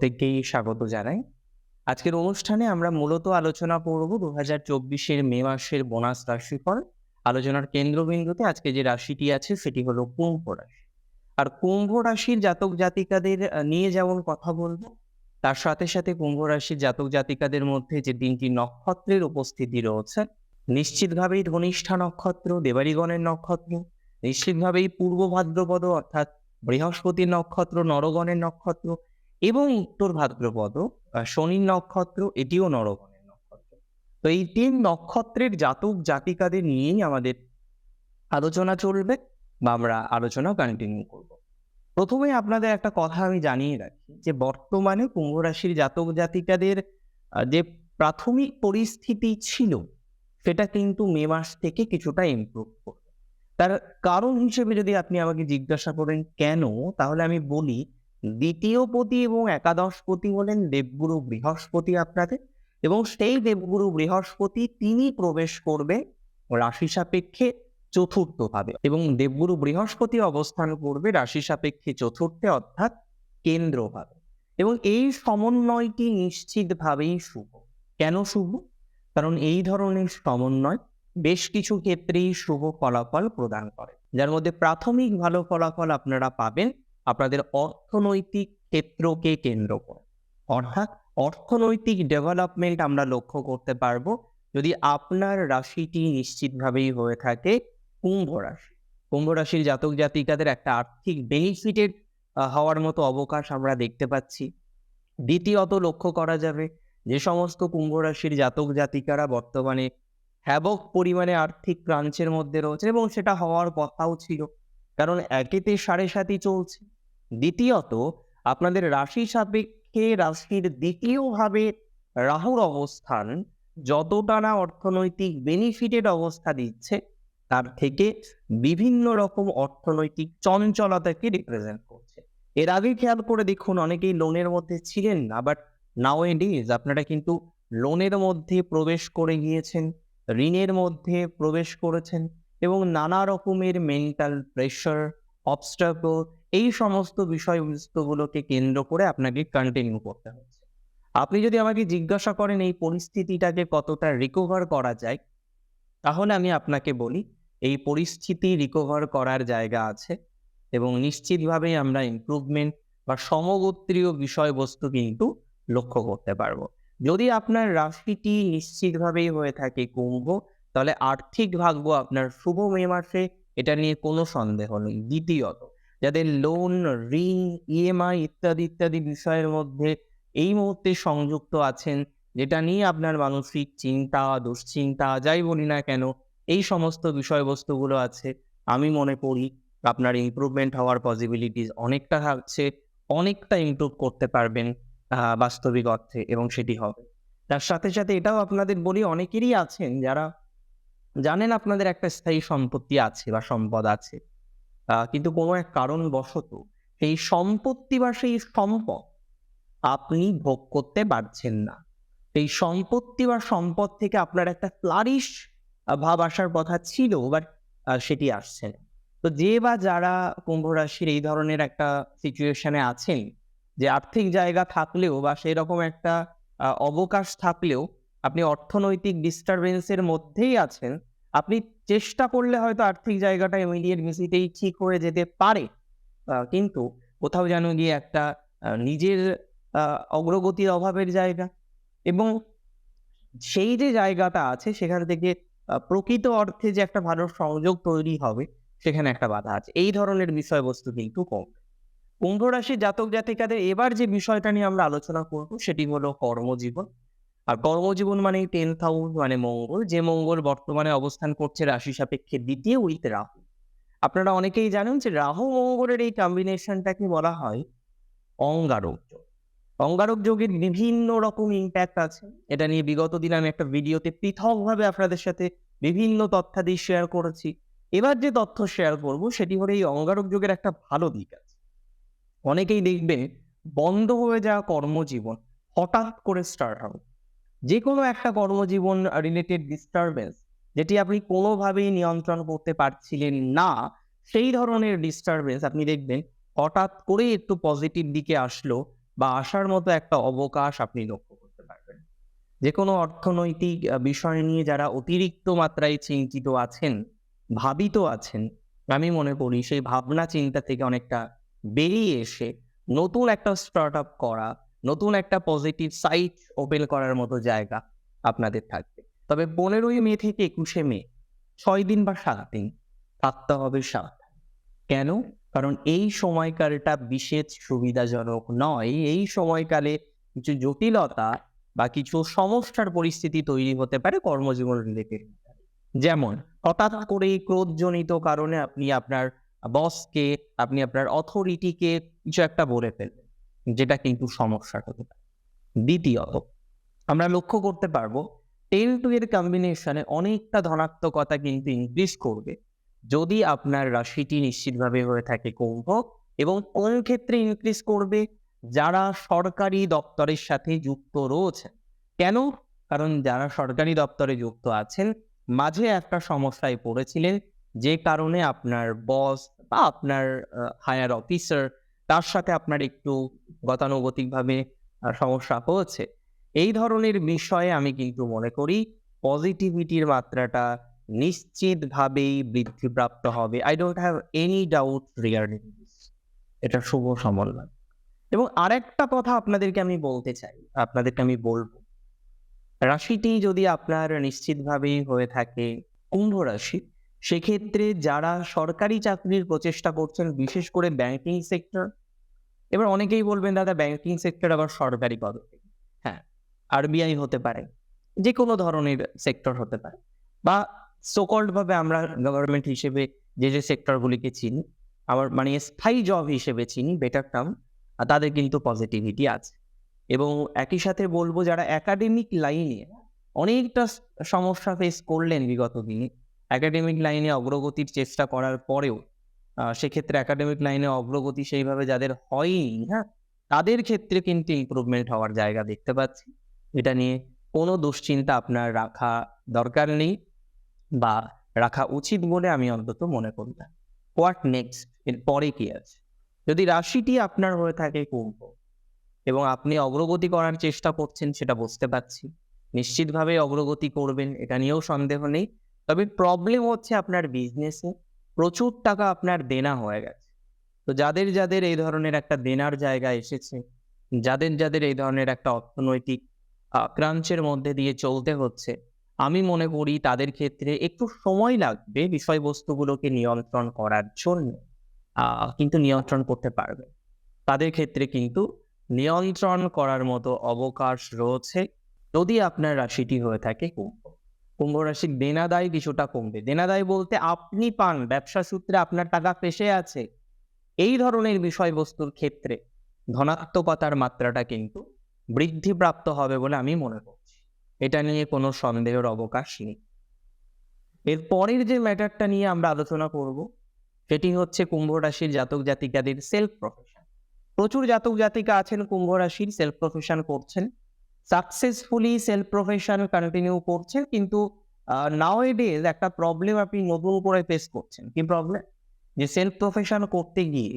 প্রত্যেককেই স্বাগত জানাই। আজকের অনুষ্ঠানে আমরা মূলত আলোচনা করব ২০২৪ মে মাসের বোনাস রাশিফল। আলোচনার কেন্দ্রবিন্দুতে আজকে যে রাশিটি আছে সেটি হলো কুম্ভ রাশি। আর কুম্ভ রাশির জাতক জাতিকাদের নিয়ে যেমন কথা বলবো, তার সাথে সাথে কুম্ভ রাশির জাতক জাতিকাদের মধ্যে যে ৩টি নক্ষত্রের উপস্থিতি রয়েছে, নিশ্চিতভাবেই ধনিষ্ঠা নক্ষত্র, দেবারিগণের নক্ষত্র, নিশ্চিতভাবেই পূর্ব ভাদ্রপদ অর্থাৎ বৃহস্পতির নক্ষত্র, নরগণের নক্ষত্র এবং উত্তর ভাদ্রপদ শনির নক্ষত্র, এটিও নরগণের নক্ষত্র। তো এই ৩ নক্ষত্রের জাতক জাতিকাদের নিয়েই আমাদের আলোচনা চলবে বা আমরা আলোচনা কন্টিনিউ করব। প্রথমে আপনাদের একটা কথা আমি জানিয়ে রাখি যে বর্তমানে কুম্ভ রাশির জাতক জাতিকাদের যে প্রাথমিক পরিস্থিতি ছিল সেটা কিন্তু মে মাস থেকে কিছুটা ইমপ্রুভ করবে। তার কারণ হিসেবে যদি আপনি আমাকে জিজ্ঞাসা করেন কেন, তাহলে আমি বলি দ্বিতীয় পতি এবং একাদশ পতি হলেন দেবগুরু বৃহস্পতি আপনাদের, এবং সেই দেবগুরু বৃহস্পতি তিনি প্রবেশ করবে রাশি সাপেক্ষে চতুর্থ ভাবে, এবং দেবগুরু বৃহস্পতি অবস্থান করবে রাশি সাপেক্ষে চতুর্থে অর্থাৎ কেন্দ্রভাবে। এবং এই সমন্বয়টি নিশ্চিতভাবেই শুভ। কেন শুভ? কারণ এই ধরনের সমন্বয় বেশ কিছু ক্ষেত্রেই শুভ ফলাফল প্রদান করে, যার মধ্যে প্রাথমিক ভালো ফলাফল আপনারা পাবেন আপনাদের অর্থনৈতিক ক্ষেত্রকে কেন্দ্র করে। অর্থাৎ অর্থনৈতিক ডেভেলপমেন্ট আমরা লক্ষ্য করতে পারবো যদি আপনার রাশিটি নিশ্চিতভাবেই হয়ে থাকে কুম্ভ রাশি। কুম্ভ রাশির জাতক জাতিকাদের একটা আর্থিক বেনিফিটেড হওয়ার মতো অবকাশ আমরা দেখতে পাচ্ছি। দ্বিতীয়ত লক্ষ্য করা যাবে যে সমস্ত কুম্ভ রাশির জাতক জাতিকারা বর্তমানে হ্যাবক পরিমাণে আর্থিক ক্রাঞ্চের মধ্যে রয়েছে, এবং সেটা হওয়ার কথাও ছিল, কারণ একেতে ৭.৫ চলছে। দ্বিতীয়ত আপনাদের রাশি সাপেক্ষে রাশির দ্বিতীয়ভাবে রাহুর অবস্থান যতটা না অর্থনৈতিক বেনিফিটেড অবস্থা দিচ্ছে, তার থেকে বিভিন্ন রকম অর্থনৈতিক চঞ্চলতাকে রিপ্রেজেন্ট করছে। এর আগে খেয়াল করে দেখুন, অনেকেই লোনের মধ্যে ছিলেন না, বাট নাও এ ডেজ আপনারা কিন্তু লোনের মধ্যে প্রবেশ করে গিয়েছেন, ঋণের মধ্যে প্রবেশ করেছেন, এবং নানা রকমের মেন্টাল প্রেশার, অবস্টাকল, এই সমস্ত বিষয়বস্তুগুলোকে কেন্দ্র করে আপনাকে কন্টিনিউ করতে হচ্ছে। আপনি যদি আমাকে জিজ্ঞাসা করেন এই পরিস্থিতিটাকে কতটা রিকভার করা যায়, তাহলে আমি আপনাকে বলি এই পরিস্থিতি রিকভার করার জায়গা আছে, এবং নিশ্চিতভাবেই আমরা ইমপ্রুভমেন্ট বা সমগোত্রীয় বিষয়বস্তু কিন্তু লক্ষ্য করতে পারবো। যদি আপনার রাশিটি নিশ্চিতভাবেই হয়ে থাকে কুম্ভ, তাহলে আর্থিক ভাগ্য আপনার শুভ মে মাসে, এটা নিয়ে কোনো সন্দেহ নেই। দ্বিতীয়ত, যাদের লোন, ঋণ, ইএমআই ইত্যাদি ইত্যাদি বিষয়ের মধ্যে এই মুহূর্তে সংযুক্ত আছেন, যেটা নিয়ে আপনার মানসিক চিন্তা, দুশ্চিন্তা, যাই বলি না কেন, এই সমস্ত বিষয়বস্তুগুলো আছে, আমি মনে করি আপনার ইমপ্রুভমেন্ট হওয়ার পসিবিলিটিস অনেকটা থাকছে, অনেকটা ইমপ্রুভ করতে পারবেন বাস্তবিক অর্থে, এবং সেটি হবে। তার সাথে সাথে এটাও আপনাদের বলি, অনেকেরই আছেন যারা জানেন আপনাদের একটা স্থায়ী সম্পত্তি আছে বা সম্পদ আছে, কিন্তু কোনো এক কারণবশত সেই সম্পত্তি বা সেই সম্পদ আপনি ভোগ করতে পারছেন না। এই সম্পত্তি বা সম্পদ থেকে আপনার একটা ফ্লারিশ ভাব আসার কথা ছিল, বাট সেটি আসছে না। তো যে বা যারা কুম্ভ রাশির এই ধরনের একটা সিচুয়েশনে আছেন, যে আর্থিক জায়গা থাকলেও বা সেরকম একটা অবকাশ থাকলেও আপনি অর্থনৈতিক ডিস্টারবেন্সের মধ্যেই আছেন, আপনি চেষ্টা করলে হয়তো আর্থিক জায়গাটা ইমিডিয়েট ভিজিটেই ঠিক হয়ে যেতে পারে, কিন্তু কোথাও যেন গিয়ে একটা নিজের অগ্রগতির অভাবের জায়গা, এবং সেই যে জায়গাটা আছে সেখান থেকে প্রকৃত অর্থে যে একটা ভালো সংযোগ তৈরি হবে, সেখানে একটা বাধা আছে। এই ধরনের বিষয়বস্তু কিন্তু কম। কুম্ভ রাশির জাতক জাতিকাদের এবার যে বিষয়টা নিয়ে আমরা আলোচনা করব সেটি হলো কর্মজীবন। আর কর্মজীবন মানেই 10th হাউস মানে মঙ্গল, যে মঙ্গল বর্তমানে অবস্থান করছে রাশি সাপেক্ষে দ্বিতীয় উইথ রাহু। আপনারা অনেকেই জানেন যে রাহু মঙ্গলের এই কম্বিনেশনটাকে বলা হয় অঙ্গারক যোগ। অঙ্গারক যোগের বিভিন্ন রকম ইম্প্যাক্ট আছে। এটা নিয়ে বিগত দিনে আমি একটা ভিডিওতে পৃথকভাবে আপনাদের সাথে বিভিন্ন তথ্যাদি শেয়ার করেছি। এবার যে তথ্য শেয়ার করব সেটি হলো এই অঙ্গারক যোগের একটা ভালো দিক আছে। অনেকেই দেখবে বন্ধ হয়ে যাওয়া কর্মজীবন হঠাৎ করে স্টার্ট হবে। যেকোনো একটা কর্মজীবন রিলেটেড ডিস্টারবেন্স যেটি আপনি কোনোভাবেই নিয়ন্ত্রণ করতে পারছিলেন না, সেই ধরনের ডিস্টারবেন্স আপনি দেখবেন হঠাৎ করে একটু পজিটিভ দিকে আসলো, বা আসার মতো একটা অবকাশ আপনি লক্ষ্য করতে পারবেন। যেকোনো অর্থনৈতিক বিষয় নিয়ে যারা অতিরিক্ত মাত্রায় চিন্তিত আছেন, ভাবিত আছেন, আমি মনে করি সেই ভাবনা চিন্তা থেকে অনেকটা বেরিয়ে এসে নতুন একটা স্টার্ট আপ করা, নতুন একটা পজিটিভ সাইট ওপেন করার মতো জায়গা আপনাদের থাকবে। তবে ১৫ই মে থেকে ২১শে মে ৬ দিন বা ৭ দিন থাকতে হবে সাবধান। কেন? কারণ এই সময়কালটা বিশেষ সুবিধাজনক নয়। এই সময়কালে কিছু জটিলতা বা কিছু সমস্যার পরিস্থিতি তৈরি হতে পারে কর্মজীবন রিলেটেড। যেমন হঠাৎ করেই ক্রোধজনিত কারণে আপনি আপনার বসকে, আপনি আপনার অথরিটিকে কিছু একটা বলে ফেলবেন, যেটা কিন্তু সমস্যা হতে পারে। দ্বিতীয়ত, আমরা লক্ষ্য করতে পারবো 10-2 এর কম্বিনেশনে অনেকটা ধনাত্মকতা কিন্তু ইনক্রিজ করবে যদি আপনার রাশিটি নিশ্চিতভাবে হয়ে থাকে কুম্ভ, এবং কোন ক্ষেত্রে ইনক্রিজ করবে? যারা সরকারি দপ্তরের সাথে যুক্ত রয়েছেন। কেন? কারণ যারা সরকারি দপ্তরে যুক্ত আছেন, মাঝে একটা সমস্যায় পড়েছিলেন, যে কারণে আপনার বস বা আপনার হায়ার অফিসার, তার সাথে আপনার একটু গতানুগতিকভাবে সমস্যা হয়েছে। এই ধরনের বিষয়ে আমি কিন্তু মনে করি পজিটিভিটির মাত্রাটা নিশ্চিতভাবেই বৃদ্ধিপ্রাপ্ত হবে। I don't have any doubt regarding this. এটা শুভ সমন্বয়। এবং আরেকটা কথা আপনাদেরকে আমি বলতে চাই, আপনাদেরকে আমি বলব, রাশিটি যদি আপনার নিশ্চিতভাবেই হয়ে থাকে কুম্ভ রাশি, সেক্ষেত্রে যারা সরকারি চাকরির প্রচেষ্টা করছেন, বিশেষ করে ব্যাংকিং সেক্টর। এবার অনেকেই বলবেন, দাদা ব্যাংকিং সেক্টর আবার সরকারি পদে? হ্যাঁ, আরবিআই হতে পারে, যেকোনো ধরনের সেক্টর হতে পারে, বা সো কল্ড ভাবে আমরা গভর্নমেন্ট হিসেবে যে সেক্টরগুলিকে চিনি, আমার মানে স্থায়ী জব হিসেবে চিনি, বেটার টার্ম, তাদের কিন্তু পজিটিভিটি আছে। এবং একই সাথে বলবো, যারা একাডেমিক লাইনে অনেকটা সমস্যা ফেস করলেন বিগত দিনে, একাডেমিক লাইনে অগ্রগতির চেষ্টা করার পরেও সেক্ষেত্রে একাডেমিক লাইনে অগ্রগতি সেইভাবে যাদের হয়নি, হ্যাঁ, তাদের ক্ষেত্রে কিন্তু ইমপ্রুভমেন্ট হওয়ার জায়গা দেখতে পাচ্ছি। এটা নিয়ে কোনো দুশ্চিন্তা আপনার রাখা দরকার নেই, বা রাখা উচিত বলে আমি অন্তত মনে করি না। What next? এর পরে কি আছে? যদি রাশিটি আপনার হয়ে থাকে কুম্ভ এবং আপনি অগ্রগতি করার চেষ্টা করছেন, সেটা বুঝতে পারছি। নিশ্চিতভাবে অগ্রগতি করবেন, এটা নিয়েও সন্দেহ নেই। তবে প্রবলেম হচ্ছে আপনার বিজনেসে প্রচুর টাকা আপনার দেনা হয়ে গেছে। তো যাদের, যাদের এই ধরনের একটা দেনার জায়গা এসেছে, যাদের, যাদের এই ধরনের একটা অর্থনৈতিক ক্রাঞ্চের মধ্যে দিয়ে চলতে হচ্ছে, আমি মনে করি তাদের ক্ষেত্রে একটু সময় লাগবে বিষয়বস্তুগুলোকে নিয়ন্ত্রণ করার জন্য। কিন্তু নিয়ন্ত্রণ করতে পারবে। তাদের ক্ষেত্রে কিন্তু নিয়ন্ত্রণ করার মতো অবকাশ রয়েছে যদি আপনার রাশিটি হয়ে থাকে কুম্ভ। কুম্ভ রাশির দেনাদায় কিছুটা কমবে। দেনাদায় বলতে আপনি পান, ব্যবসা সূত্রে আপনার টাকা ফেঁসে আছে। এই ধরনের বিষয়বস্তুর ক্ষেত্রে ধনাত্মকতার মাত্রাটা কিন্তু বৃদ্ধিপ্রাপ্ত হবে বলে আমি মনে করছি। এটা নিয়ে কোনো সন্দেহের অবকাশ নেই। এর পরের যে ম্যাটারটা নিয়ে আমরা আলোচনা করব, সেটি হচ্ছে কুম্ভ রাশির জাতক জাতিকাদের সেলফ প্রফেশন। প্রচুর জাতক জাতিকা আছেন কুম্ভ রাশির, সেলফ প্রফেশন করছেন, সাকসেসফুলি সেলফ প্রফেশন কন্টিনিউ করছেন, কিন্তু নাওএডেজ একটা প্রবলেম আপনি নতুন করে ফেস করছেন। কি প্রবলেম? যে সেলফ প্রফেশন করতে গিয়ে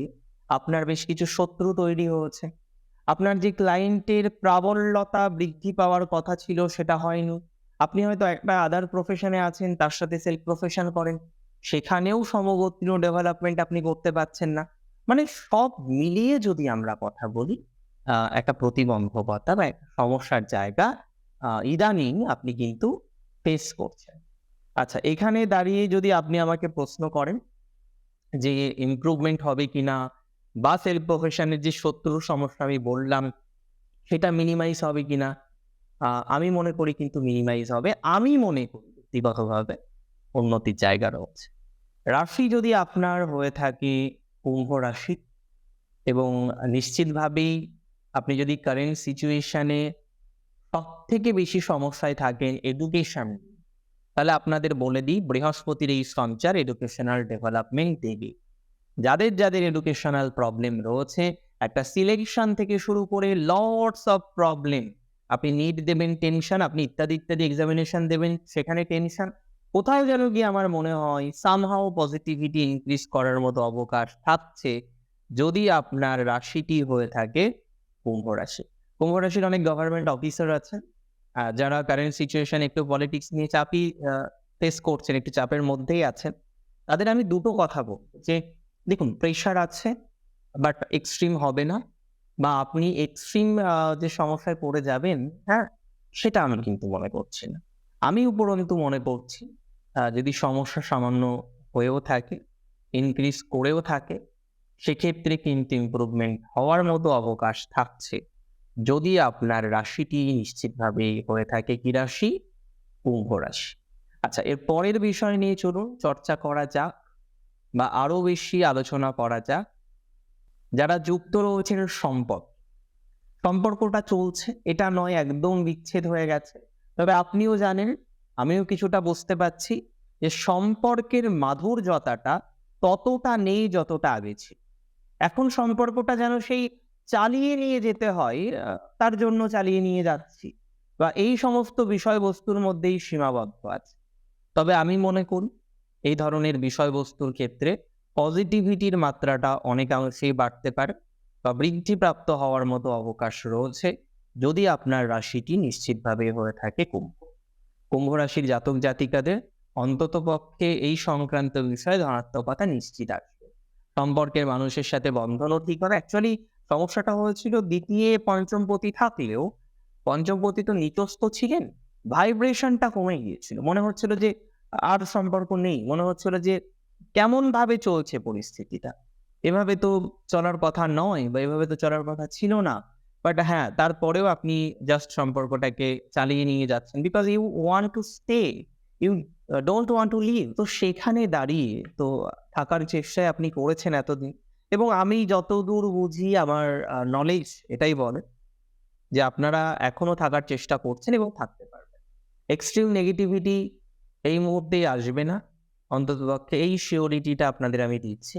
আপনার বেশ কিছু শত্রু তৈরি হয়েছে। আপনার যে ক্লায়েন্টের প্রাবল্যতা বৃদ্ধি পাওয়ার কথা ছিল, সেটা হয়নি। আপনি হয়তো একটা আদার প্রফেশনে আছেন, তার সাথে সেলফ প্রফেশন করেন, সেখানেও সমগোত্রীয় ডেভেলপমেন্ট আপনি করতে পারছেন না। মানে সব মিলিয়ে যদি আমরা কথা বলি, একটা প্রতিবন্ধকতা বা একটা সমস্যার জায়গা ইদানিং আপনি কিন্তু ফেস করছেন। আচ্ছা, এখানে দাঁড়িয়ে যদি আপনি আমাকে প্রশ্ন করেন যে ইমপ্রুভমেন্ট হবে কিনা, বা সেলফ প্রফেশনের যে শত্রুর সমস্যা আমি বললাম, সেটা মিনিমাইজ হবে কিনা, আমি মনে করি কিন্তু মিনিমাইজ হবে। আমি মনে করি ব্যক্তিগতভাবে উন্নতির জায়গা রয়েছে। রাশি যদি আপনার হয়ে থাকে কুম্ভ রাশি, এবং নিশ্চিতভাবেই আপনি যদি কারেন্ট সিচুয়েশনে সবথেকে বেশি সমস্যায় থাকেন এডুকেশন, তাহলে আপনাদের বলে দিই, বৃহস্পতির এই সঞ্চার এডুকেশনাল ডেভেলপমেন্ট দেবে। যাদের, যাদের এডুকেশনাল প্রবলেম রয়েছে, একটা সিলেকশন থেকে শুরু করে লটস অফ প্রবলেম, আপনি নিট দেবেন টেনশন, আপনি ইত্যাদি ইত্যাদি এক্সামিনেশন দেবেন সেখানে টেনশন, কোথাও যেন গিয়ে আমার মনে হয় সামহাও পজিটিভিটি ইনক্রিজ করার মতো অবকাশ থাকছে যদি আপনার রাশিটি হয়ে থাকে কুম্ভ রাশি। কুম্ভ রাশির অনেক গভর্নমেন্ট অফিসার আছেন, যারা কারেন্ট সিচুয়েশন একটু পলিটিক্স নিয়ে চাপই ফেস করছেন, একটু চাপের মধ্যেই আছেন। তাদের আমি দুটো কথা বলব যে, দেখুন প্রেশার আছে বাট এক্সট্রিম হবে না, বা আপনি এক্সট্রিম যে সমস্যায় পড়ে যাবেন, হ্যাঁ? সেটা আমি কিন্তু মনে করছি না। আমি উপরন্তু মনে করছি যদি সমস্যা সামান্য হয়েও থাকে, ইনক্রিজ করেও থাকে, সেক্ষেত্রে কিন্তু ইমপ্রুভমেন্ট হওয়ার মতো অবকাশ থাকছে। যদি আপনার রাশিটি নিশ্চিতভাবে হয়ে থাকে কি রাশি? কুম্ভ রাশি। আচ্ছা, এর পরের বিষয় নিয়ে চলুন চর্চা করা যাক, বা আরো বেশি আলোচনা করা যাক। যারা যুক্ত রয়েছেন সম্পর্কটা চলছে, এটা নয় একদম বিচ্ছেদ হয়ে গেছে। তবে আপনিও জানেন, আমিও কিছুটা বুঝতে পারছি যে সম্পর্কের মাধুর্যতাটা ততটা নেই যতটা আগে ছিল। এখন সম্পর্কটা যেন সেই চালিয়ে নিয়ে যেতে হয়, তার জন্য চালিয়ে নিয়ে যাচ্ছি, বা এই সমস্ত বিষয়বস্তুর মধ্যেই সীমাবদ্ধ আছে। তবে আমি মনে করি এই ধরনের বিষয়বস্তুর ক্ষেত্রে পজিটিভিটির মাত্রাটা অনেকাংশেই বাড়তে পারে, বা বৃদ্ধিপ্রাপ্ত হওয়ার মতো অবকাশ রয়েছে যদি আপনার রাশিটি নিশ্চিতভাবে হয়ে থাকে কুম্ভ রাশির জাতক জাতিকাদের অন্ততপক্ষে এই সংক্রান্ত বিষয়ে ধনাত্মকতা নিশ্চিত আসবে। সম্পর্কের মানুষের সাথে বন্ধনও ঠিক হবে। অ্যাকচুয়ালি সমস্যাটা হয়েছিল দ্বিতীয় পঞ্চমপতি থাকলেও, পঞ্চমপতি তো নিচস্থ ছিলেন, ভাইব্রেশনটা কমে গিয়েছিল। মনে হচ্ছিল যে আর সম্পর্ক নেই। মনে হচ্ছিল যে কেমন ভাবে চলছে পরিস্থিতিটা। এভাবে তো চলার কথা নয়, বা এভাবে তো চলার কথা ছিল না। বাট হ্যাঁ, তারপরেও আপনি জাস্ট সম্পর্কটাকে চালিয়ে নিয়ে যাচ্ছেন। Because you want to stay, you don't want to leave. তো সেখানে দাঁড়িয়ে তো থাকার চেষ্টাই আপনি করেছেন এতদিন। এবং আমি যতদূর বুঝি, আমার নলেজ এটাই বলে যে আপনারা এখনো থাকার চেষ্টা করছেন এবং থাকতে পারবেন। এক্সট্রিম নেগেটিভিটি এই মুহূর্তেই আসবে না। অন্ততপক্ষে এই সিওরিটিটা আপনাদের আমি দিচ্ছি।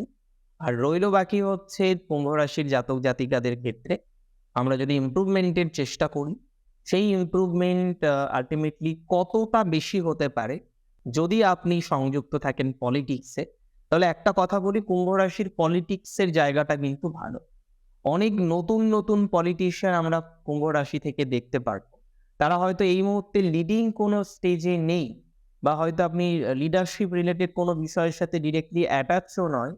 আর রইল বাকি হচ্ছে কুম্ভ রাশির জাতক জাতিকাদের ক্ষেত্রে আমরা যদি ইমপ্রুভমেন্টের চেষ্টা করি, সেই ইমপ্রুভমেন্ট আল্টিমেটলি কতটা বেশি হতে পারে যদি আপনি সংযুক্ত থাকেন পলিটিক্সে, তাহলে একটা কথা বলি, কুম্ভ রাশির পলিটিক্সের জায়গাটা কিন্তু ভালো। অনেক নতুন নতুন পলিটিশিয়ান আমরা কুম্ভ রাশি থেকে দেখতে পারবো। তারা হয়তো এই মুহূর্তে লিডিং কোনো স্টেজে নেই, বা হয়তো আপনি লিডারশিপ রিলেটেড কোনো বিষয়ের সাথে ডিরেক্টলি অ্যাটাচও নয়,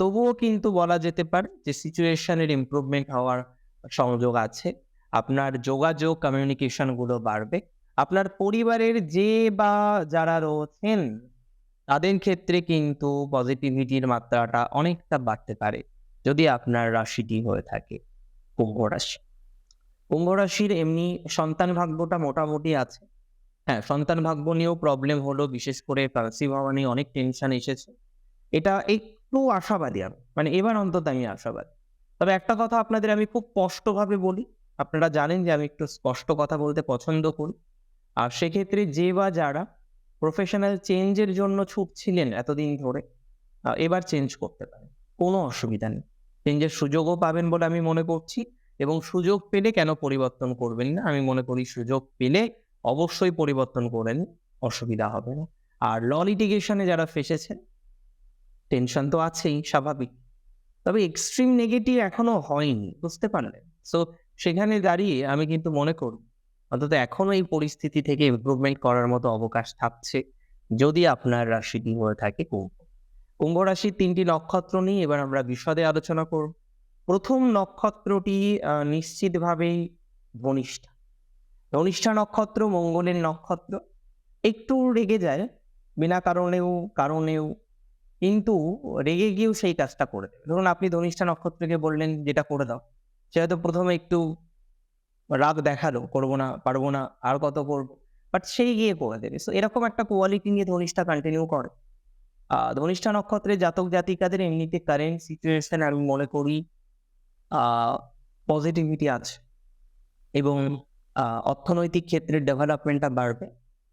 তবুও কিন্তু বলা যেতে পারে যে সিচুয়েশনের ইমপ্রুভমেন্ট হওয়ার সংযোগ আছে। আপনার যোগাযোগ কমিউনিকেশন গুলো বাড়বে। আপনার পরিবারের যে বা যারা রয়েছেন তাদের ক্ষেত্রে কিন্তু পজিটিভিটির মাত্রাটা অনেকটা বাড়তে পারে যদি আপনার রাশিটি হয়ে থাকে কুম্ভ রাশি। কুম্ভ রাশির এমনি সন্তান ভাগ্যটা মোটামুটি আছে। হ্যাঁ, সন্তান ভাগ্য নিয়েও প্রবলেম হলো, বিশেষ করে কনসিভ হওয়া নিয়ে অনেক টেনশন এসেছে। এটা একটু আশাবাদী আমি। মানে এবার অন্তত আমি আশাবাদী। তবে একটা কথা আপনাদের আমি খুব স্পষ্টভাবে বলি। আপনারা জানেন যে আমি একটু স্পষ্ট কথা বলতে পছন্দ করি। আর সেক্ষেত্রে যে বা যারা প্রফেশনাল চেঞ্জের জন্য ছুটছিলেন এতদিন ধরে, এবার চেঞ্জ করতে পারেন। কোনো অসুবিধা নেই। চেঞ্জের সুযোগও পাবেন বলে আমি মনে করছি, এবং সুযোগ পেলে কেন পরিবর্তন করবেন না? আমি মনে করি সুযোগ পেলে অবশ্যই পরিবর্তন করে নিন, অসুবিধা হবে না। আর ল লিটিগেশনে যারা ফেঁসেছেন, টেনশন তো আছেই স্বাভাবিক। তবে এক্সট্রিম নেগেটিভ এখনো হয়নি, বুঝতে পারলেন? সো সেখানে দাঁড়িয়ে আমি কিন্তু মনে করি অন্তত এখনো এই পরিস্থিতি থেকে ইমপ্রুভমেন্ট করার মতো অবকাশ থাকছে যদি আপনার রাশিটি হয়ে থাকে কুম্ভ। কুম্ভ রাশির ৩টি নক্ষত্র নিয়ে এবার আমরা বিশদে আলোচনা করব। প্রথম নক্ষত্রটি নিশ্চিতভাবেই ধনিষ্ঠা। ধনিষ্ঠা নক্ষত্র মঙ্গলের নক্ষত্র। একটু রেগে যায় বিনা কারণেও, কিন্তু রেগে গিয়েও সেই কাজটা করে দেবে। ধরুন আপনি ধনিষ্ঠা নক্ষত্রকে বললেন যেটা করে দাও, সে হয়তো ১ম এ একটু রাগ দেখালো, করব না, পারব না, আর কত করব। বাট সেই গিয়ে করে দেবে। সো এরকম একটা কোয়ালিটি নিয়ে ধনিষ্ঠা কন্টিনিউ করে। ধনিষ্ঠা নক্ষত্রের জাতক জাতিকাদের এমনিতে কারেন্ট সিচুয়েশন আমি মনে করি আ পজিটিভিটি আছে, এবং অর্থনৈতিক ক্ষেত্রে ডেভেলপমেন্টটা বাড়বে।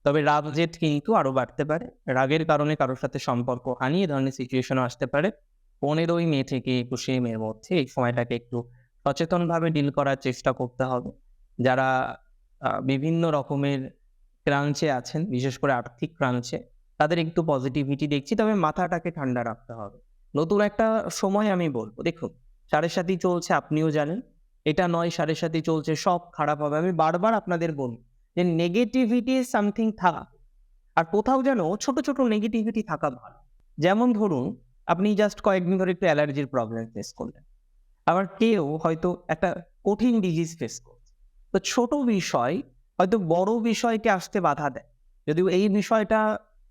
তবে রাগ জেদ কিন্তু আরো বাড়তে পারে। রাগের কারণে কারো সাথে সম্পর্ক হানি, এ ধরনের সিচুয়েশনও আসতে পারে। ১৫ই মে থেকে ২১শে মের মধ্যে এই সময়টাকে একটু সচেতনভাবে ডিল করার চেষ্টা করতে হবে। যারা বিভিন্ন রকমের ক্রাঞ্চে আছেন, বিশেষ করে আর্থিক ক্রাঞ্চে, তাদের একটু পজিটিভিটি দেখছি। তবে মাথাটাকে ঠান্ডা রাখতে হবে। নতুন একটা সময় আমি বলব, দেখুন ৭.৭ই চলছে, আপনিও জানেন। এটা নয়, সাড়ে সাথে চলছে, সব খারাপ হবে। আমি বারবার আপনাদের বলি যে নেগেটিভিটি সামথিং থাকা, আর কোথাও যেন ছোট ছোট নেগেটিভিটি থাকা ভালো। যেমন ধরুন, আপনি জাস্ট কয়েকদিন ধরে একটু অ্যালার্জির প্রবলেম ফেস করলেন, আবার কেউ হয়তো একটা কঠিন ডিজিজ ফেস করছে। তো ছোট বিষয় হয়তো বড় বিষয়কে আসতে বাধা দেয়। যদিও এই বিষয়টা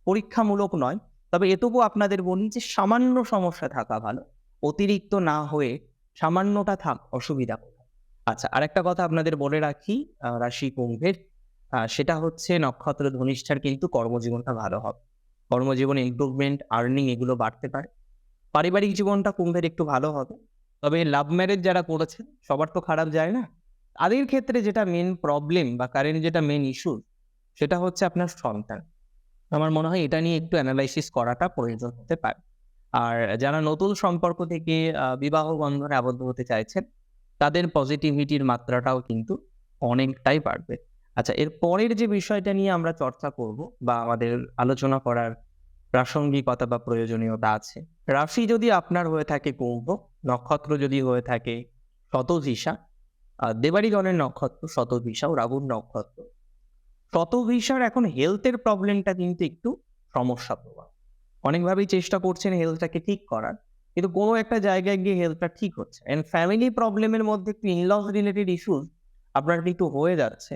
পরীক্ষামূলক নয়, তবে এটুকু আপনাদের বলি যে সামান্য সমস্যা থাকা ভালো, অতিরিক্ত না হয়ে সামান্যটা থাক, অসুবিধা কোথায়। আচ্ছা, আরেকটা কথা আপনাদের বলে রাখি, রাশি কুম্ভের, সেটা হচ্ছে নক্ষত্র ধনিষ্ঠার কিন্তু কর্মজীবনটা ভালো হবে। কর্মজীবনে ইমপ্রুভমেন্ট, আর্নিং এগুলো বাড়তে পারে। পারিবারিক জীবনটা কুম্ভের একটু ভালো হবে। তবে লাভ ম্যারেজ যারা করেছেন, সবার তো খারাপ যায় না। তাদের ক্ষেত্রে যেটা মেইন প্রবলেম বা কারেন্ট যেটা মেইন ইস্যু, সেটা হচ্ছে আপনার সন্তান। আমার মনে হয় এটা নিয়ে একটু অ্যানালাইসিস করাটা প্রয়োজন হতে পারে। আর যারা নতুন সম্পর্ক থেকে বিবাহ বন্ধনে আবদ্ধ হতে চাইছেন, তাদের পজিটিভিটির মাত্রাটাও কিন্তু অনেকটাই বাড়বে। আচ্ছা, এর পরের যে বিষয়টা নিয়ে আমরা চর্চা করব বা আমাদের আলোচনা করার প্রাসঙ্গিকতা বা প্রয়োজনীয়তা আছে। রাশি যদি আপনার হয়ে থাকে কুম্ভ, নক্ষত্র যদি হয়ে থাকে শতভিসা, দেবাড়িগণের নক্ষত্র শতভিসা ও রাহুর নক্ষত্র। শতভিসার এখন হেলথের প্রবলেমটা কিন্তু একটু সমস্যা প্রবণ। অনেকভাবেই চেষ্টা করছেন হেলথটাকে ঠিক করার, কিন্তু কোনো একটা জায়গায় গিয়ে হেলথটা ঠিক হচ্ছে। এন্ড ফ্যামিলি প্রবলেমের মধ্যে একটু ইনলস রিলেটেড ইস্যুস আপনার কিন্তু হয়ে যাচ্ছে।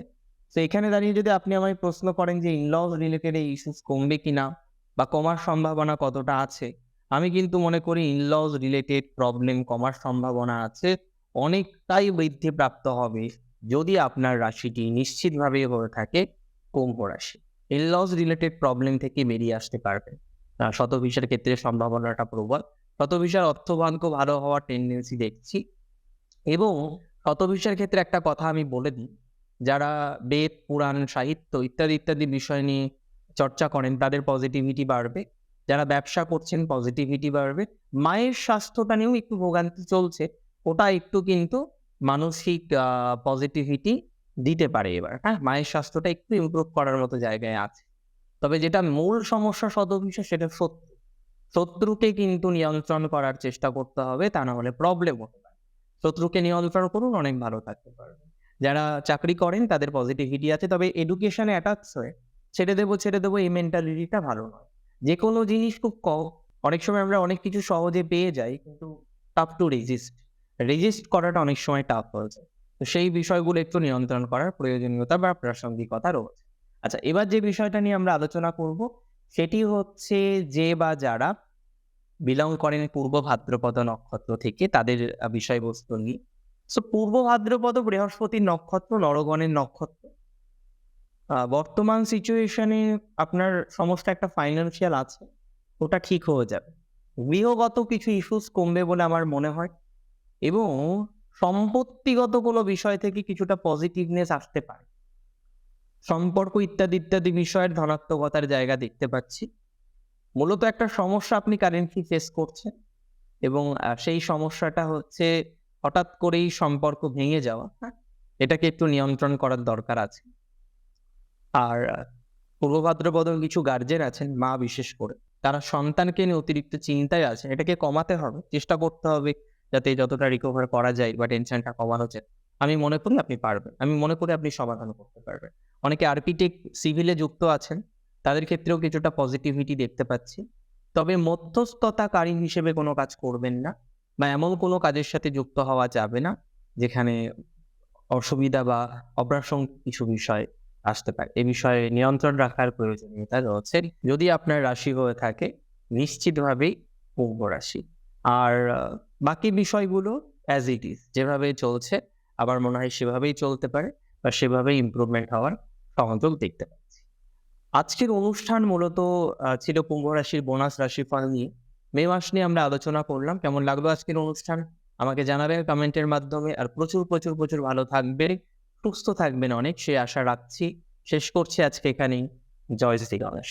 তো এখানে দাঁড়িয়ে যদি আপনি আমায় প্রশ্ন করেন যে ইনলস রিলেটেড এই ইস্যুস কমবে কিনা বা কমার সম্ভাবনা কতটা আছে, আমি কিন্তু মনে করি ইনলস রিলেটেড প্রবলেম কমার সম্ভাবনা আছে, অনেকটাই বৃদ্ধিপ্রাপ্ত হবে যদি আপনার রাশিটি নিশ্চিতভাবে হয়ে থাকে কুম্ভ রাশি। ইনলস রিলেটেড প্রবলেম থেকে বেরিয়ে আসতে পারবেন। শতভিসার ক্ষেত্রে সম্ভাবনাটা প্রবল। শতভিসার অর্থভাগ্য ভালো হওয়ার টেন্ডেন্সি দেখছি। এবং শতভিসার ক্ষেত্রে একটা কথা আমি বলে দিই, যারা বেদ, পুরাণ, সাহিত্য ইত্যাদি ইত্যাদি বিষয় নিয়ে চর্চা করেন তাদের পজিটিভিটি বাড়বে। যারা ব্যবসা করছেন পজিটিভিটি বাড়বে। মায়ের স্বাস্থ্যটা নিয়েও একটু ভোগান্তি চলছে, ওটা একটু কিন্তু মানসিক পজিটিভিটি দিতে পারে এবার। হ্যাঁ, মায়ের স্বাস্থ্যটা একটু ইমপ্রুভ করার মতো জায়গায় আছে। তবে যেটা মূল সমস্যা শতভিসা, সেটা শত্রু। শত্রুকে কিন্তু নিয়ন্ত্রণ করার চেষ্টা করতে হবে, তা না হলে প্রবলেম হতে পারে। শত্রুকে নিয়ন্ত্রণ করুন, অনেক ভালো থাকতে পারবেন। যারা চাকরি করেন তাদের পজিটিভিটি আছে, তবে এডুকেশনে অ্যাটাচ হয়ে ছেড়ে দেবো এই মেন্টালিটিটা ভালো নয়। যেকোনো জিনিস খুব অনেক সময় আমরা অনেক কিছু সহজে পেয়ে যাই, কিন্তু টাফ টু রেজিস্ট করাটা অনেক সময় টাফ হয়ে যায়। তো সেই বিষয়গুলো একটু নিয়ন্ত্রণ করার প্রয়োজনীয়তা বা প্রাসঙ্গিকতা রয়েছে। আচ্ছা, এবার যে বিষয়টা নিয়ে আমরা আলোচনা করব, সেটি হচ্ছে যে বা যারা বিলং করেন পূর্ব ভাদ্রপদ নক্ষত্র থেকে, তাদের বিষয়বস্তু নিয়ে। সো পূর্ব ভাদ্রপদ বৃহস্পতির নক্ষত্র, নরগণের নক্ষত্র। বর্তমান সিচুয়েশনে আপনার সমস্ত একটা ফাইন্যান্সিয়াল আছে, ওটা ঠিক হয়ে যাবে। গৃহগত কিছু ইস্যুস কমবে বলে আমার মনে হয়, এবং সম্পত্তিগত কোনো বিষয় থেকে কিছুটা পজিটিভনেস আসতে পারে। সম্পর্ক ইত্যাদি ইত্যাদি বিষয়ের ধনাত্মকতার জায়গা দেখতে পাচ্ছি। মূলত একটা সমস্যা আপনি কারেন্টলি ফেস করছেন, এবং সেই সমস্যাটা হচ্ছে হঠাৎ করেই সম্পর্ক ভেঙে যাওয়া। হ্যাঁ, এটাকে একটু নিয়ন্ত্রণ করার দরকার আছে। আর পূর্ব ভাদ্রপদের কিছু গার্জেন আছেন, মা বিশেষ করে, তারা সন্তানকে নিয়ে অতিরিক্ত চিন্তায় আছেন। এটাকে কমাতে হবে, চেষ্টা করতে হবে যাতে যতটা রিকভার করা যায় বা টেনশনটা কমানো যায়। আমি মনে করি আপনি পারবেন, আমি মনে করি আপনি সমাধান করতে পারবেন। অনেকে আর্কিটেক্ট, সিভিলে যুক্ত আছেন, তাদের ক্ষেত্রেও কিছুটা পজিটিভিটি দেখতে পাচ্ছি। তবে মধ্যস্থতাকারী হিসেবে কোনো কাজ করবেন না, বা এমন কোনো কাজের সাথে যুক্ত হওয়া যাবে না যেখানে অসুবিধা বা অপ্রাসঙ্গিক কিছু বিষয় আসতে পারে। এ বিষয়ে নিয়ন্ত্রণ রাখার প্রয়োজনীয়তা রয়েছে যদি আপনার রাশি হয়ে থাকে নিশ্চিতভাবেই কুম্ভ রাশি। আর বাকি বিষয়গুলো অ্যাজ ইট ইজ, যেভাবে চলছে আমার মনে হয় সেভাবেই চলতে পারে, বা সেভাবেই ইমপ্রুভমেন্ট হওয়ার সংযোগ দেখতে পাচ্ছি। আজকের অনুষ্ঠান মূলত ছিল কুম্ভ রাশির বোনাস রাশিফল নিয়ে। মে মাস নিয়ে আমরা আলোচনা করলাম। কেমন লাগলো আজকের অনুষ্ঠান আমাকে জানাবেন কমেন্টের মাধ্যমে। আর প্রচুর প্রচুর প্রচুর ভালো থাকবেন, সুস্থ থাকবেন অনেক, সেই আশা রাখছি। শেষ করছি আজকে এখানেই। জয় শ্রী গণেশ।